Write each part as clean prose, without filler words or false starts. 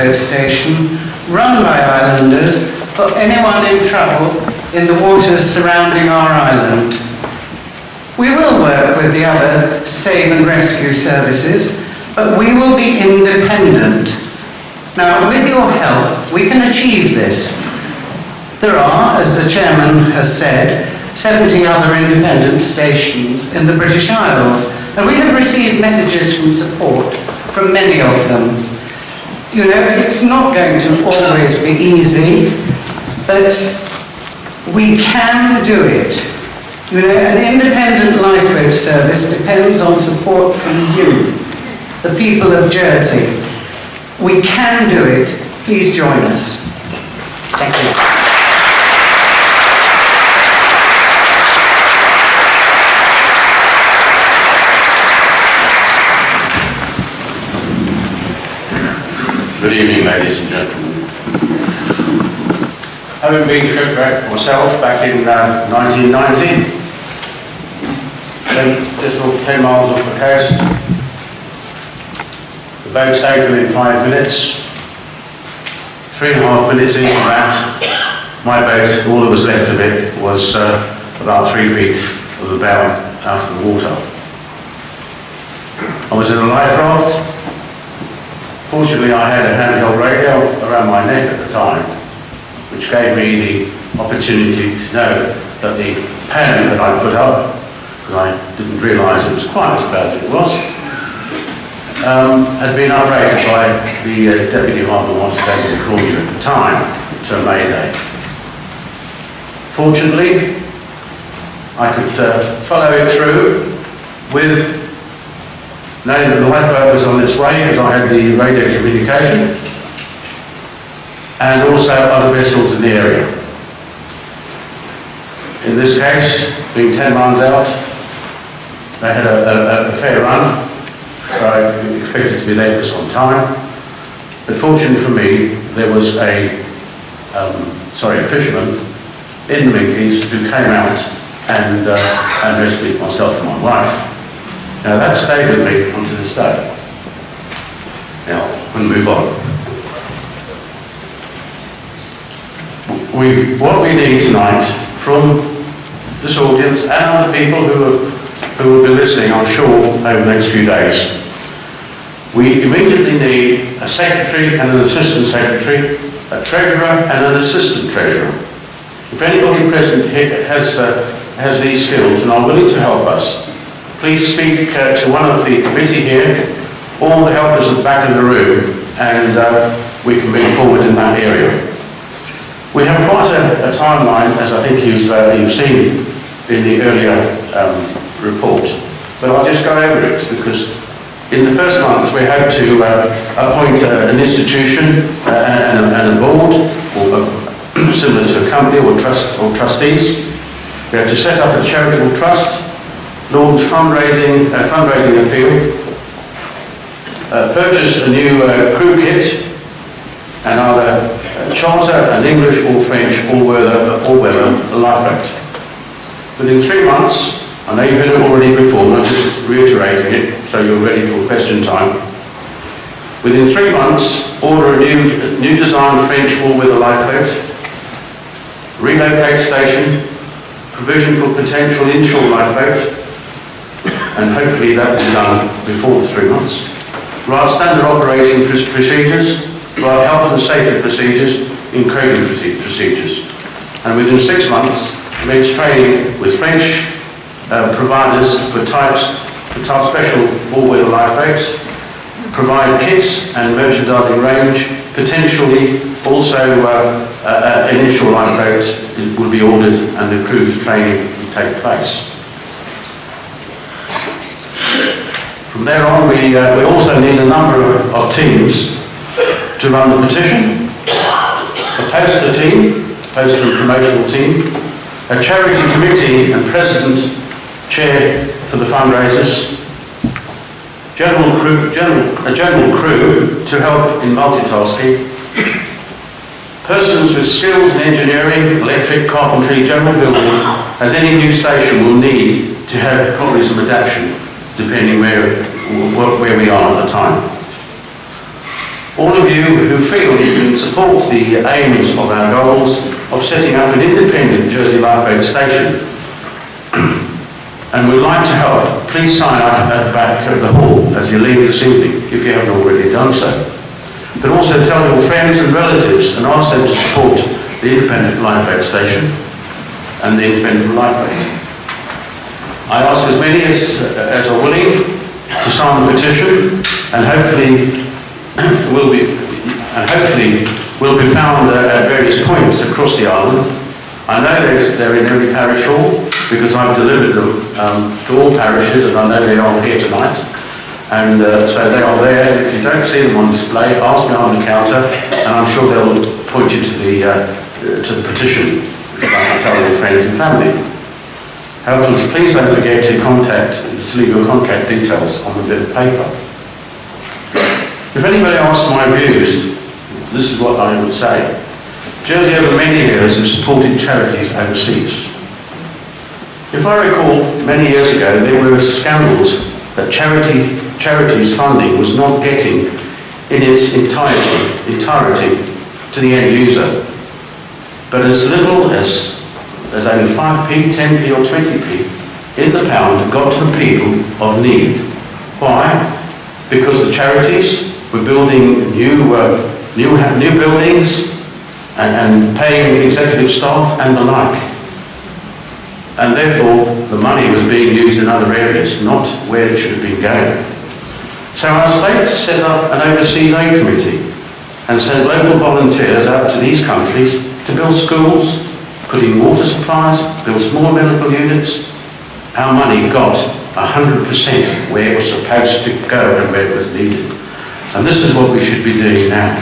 lifeboat station run by islanders for anyone in trouble in the waters surrounding our island. We will work with the other save and rescue services, but we will be independent. Now, with your help, we can achieve this. There are, as the chairman has said, 70 other independent stations in the British Isles, and we have received messages from support from many of them. You know, it's not going to always be easy, but we can do it. You know, an independent lifeboat service depends on support from you, the people of Jersey. We can do it. Please join us. Thank you. Good evening, ladies and gentlemen. Having been shipwrecked myself back in 1990, just 10 miles off the coast, the boat sank within 5 minutes. 3.5 minutes into that, my boat, all that was left of it, was about 3 feet of the bow out of the water. I was in a life raft. Fortunately, I had a handheld radio around my neck at the time, which gave me the opportunity to know that the pan that I put up, because I didn't realise it was quite as bad as it was, had been uprated by the Deputy Harbour Master David Crawley at the time to a Mayday. Fortunately, I could follow it through with knowing that the lifeboat was on its way, as I had the radio communication, and also other vessels in the area. In this case, being 10 miles out, they had a fair run, so I expected to be there for some time. But fortunately for me, there was a fisherman in the Minkies who came out and rescued myself and my wife. Now that stayed with me unto this day. Now, we'll move on. What we need tonight from this audience and other people who will be listening, I'm sure, over the next few days, we immediately need a secretary and an assistant secretary, a treasurer and an assistant treasurer. If anybody present here has these skills and are willing to help us, please speak to one of the committee here, all the helpers at the back of the room, and we can move forward in that area. We have quite a timeline, as I think you've seen in the earlier report, but I'll just go over it because in the first month we hope to appoint an institution and a board, or similar to a company or trustees. We have to set up a charitable trust, launch fundraising appeal, purchase a new crew kit, and either charter an English or French all-weather lifeboat. Within 3 months, I know you've heard it already before, but I'm just reiterating it so you're ready for question time. Within 3 months, order a new design French all-weather lifeboat, relocate station, provision for potential inshore lifeboat, and hopefully that will be done before the 3 months. Write standard operating procedures, write health and safety procedures, including procedures. And within 6 months, commence training with French providers for type special all-weather lifeboats, provide kits and merchandising range, potentially also an initial lifeboat will be ordered and the crew's training will take place. From there on, we also need a number of teams to run the petition, a poster team, poster and promotional team, a charity committee and president, chair for the fundraisers, a general crew to help in multitasking, persons with skills in engineering, electric, carpentry, general building, as any new station will need to have probably some adaptation depending where we are at the time. All of you who feel you can support the aims of our goals of setting up an independent Jersey Lifeboat station and would like to help, please sign up at the back of the hall as you leave this evening, if you haven't already done so. But also tell your friends and relatives and ask them to support the independent lifeboat station and the independent lifeboat. I ask as many as are willing to sign the petition, and hopefully will be found at various points across the island. I know they're in every parish hall because I've delivered them to all parishes, and I know they are here tonight. And so they are there. And if you don't see them on display, ask behind the counter, and I'm sure they'll point you to the petition, if you'd like to tell your friends and family. However, please don't forget to leave your contact details on the bit of paper. If anybody asks my views, this is what I would say. Jersey over many years has supported charities overseas. If I recall, many years ago, there were scandals that charities funding was not getting in its entirety to the end user. But as little as only 5p, 10p or 20p in the pound got to the people of need. Why? Because the charities were building new buildings and paying executive staff and the like. And therefore, the money was being used in other areas, not where it should have been going. So our state set up an overseas aid committee and sent local volunteers out to these countries to build schools, put in water supplies, build small medical units. Our money got 100% where it was supposed to go and where it was needed. And this is what we should be doing now.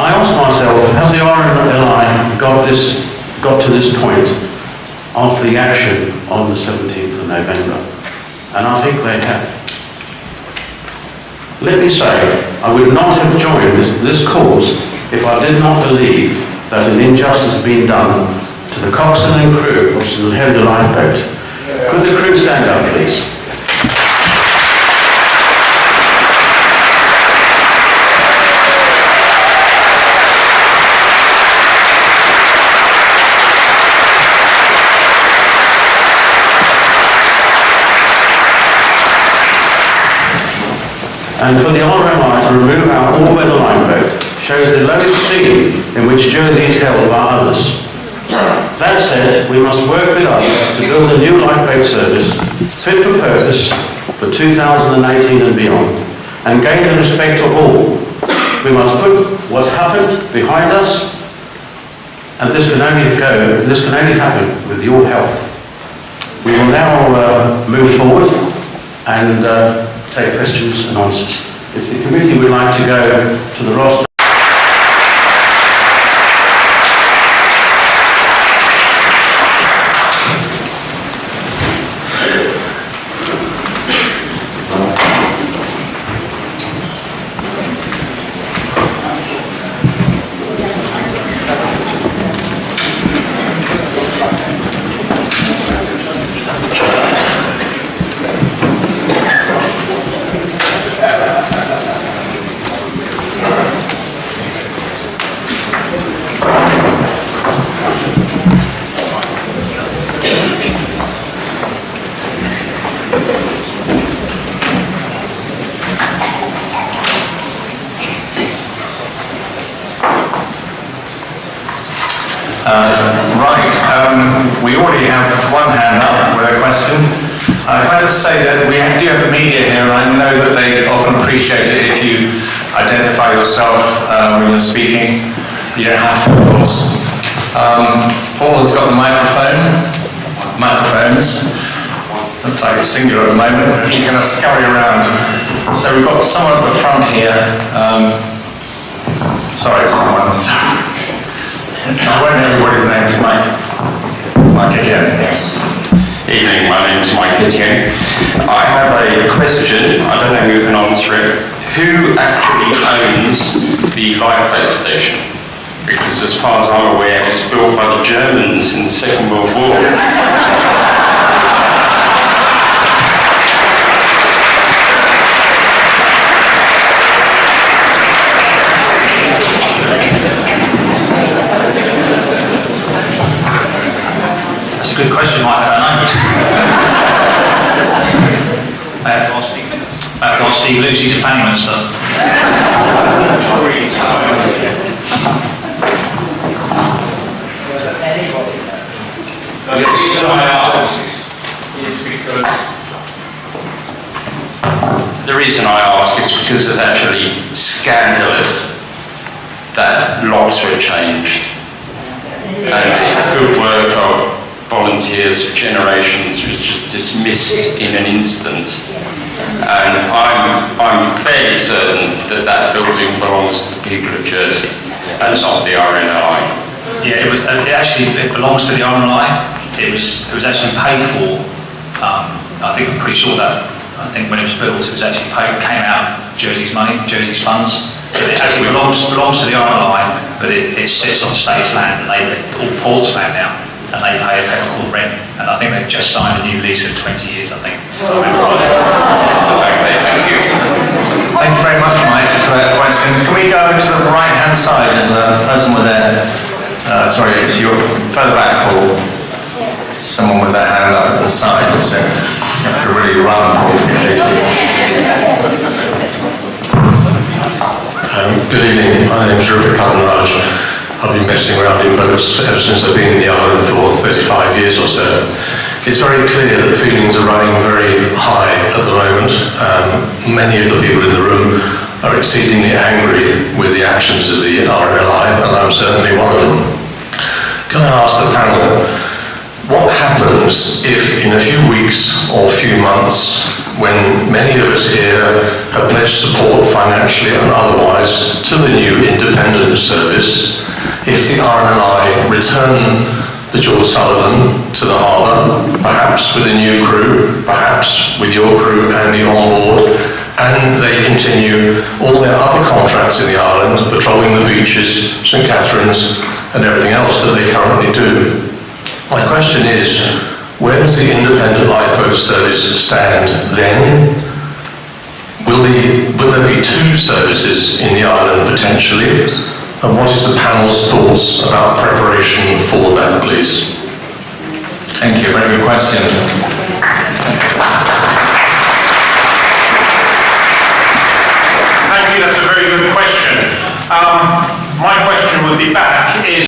I asked myself, has the RNLI got to this point after the action on the 17th of November? And I think they have. Let me say, I would not have joined this cause if I did not believe that an injustice has been done to the coxswain and crew of St Helena Lifeboat. Could the crew stand up, please? And for the RMI to remove our all-weather lifeboat shows the lowest esteem in which Jersey is held by others. That said, we must work with others to build a new lifeboat service fit for purpose for 2018 and beyond, and gain the respect of all. We must put what's happened behind us, and this can only happen with your help. We will now move forward and take questions and answers. If the committee would like to go to the roster. We already have one hand up with a question. I'd like to say that we do have the media here, and I know that they often appreciate it if you identify yourself when you're speaking. You don't have to, of course. Paul has got the microphones. Looks like it's singular at the moment, but he's going to scurry around. So we've got someone at the front here. Sorry, someone. I won't know everybody's names, Mike. Mike Etienne, yes. Evening, my name is Mike Etienne. I have a question, I don't know who can answer it. Who actually owns the lifeboat station? because as far as I'm aware, it was built by the Germans in the Second World War. That's a good question, Mike. I don't know. I have to ask Steve Luce, he's a planning minister. The reason I ask is because it's actually scandalous that locks were changed and the good work of volunteers for generations was just dismissed in an instant. And I'm fairly certain that that building belongs to the people of Jersey and not the RNLI. Yeah, it belongs to the RNLI. It was actually paid for. I think I'm pretty sure that. I think when it was built, it was actually came out of Jersey's money, Jersey's funds. So it actually belongs to the RNLI, but it sits on state's land, and all ports land now, and they pay a peppercorn rent. And I think they've just signed a new lease of 20 years. I think. If I remember right. Okay, thank you. Thank you very much, Mike, for that question. Can we go over to the right-hand side? There's a person with their, sorry, if you're further back, Paul. Someone with their hand up at the side, so you have to really run, Paul, to get these people. Good evening, my name is Rupert Kavanraj. I've been messing around in boats ever since I've been in the island for 35 years or so. It's very clear that feelings are running very high at the moment. Many of the people in the room are exceedingly angry with the actions of the RNLI, and I'm certainly one of them. Can I ask the panel, what happens if in a few weeks or few months, when many of us here have pledged support financially and otherwise to the new independent service, if the RNLI return the George Sullivan to the harbour, perhaps with a new crew, perhaps with your crew, Andy, on board, and they continue all their other contracts in the island, patrolling the beaches, St Catherine's, and everything else that they currently do. My question is, where does the independent lifeboat service stand then? Will there be two services in the island potentially? And what is the panel's thoughts about preparation for that, please? Thank you, very good question. Thank you, that's a very good question. My question would be back is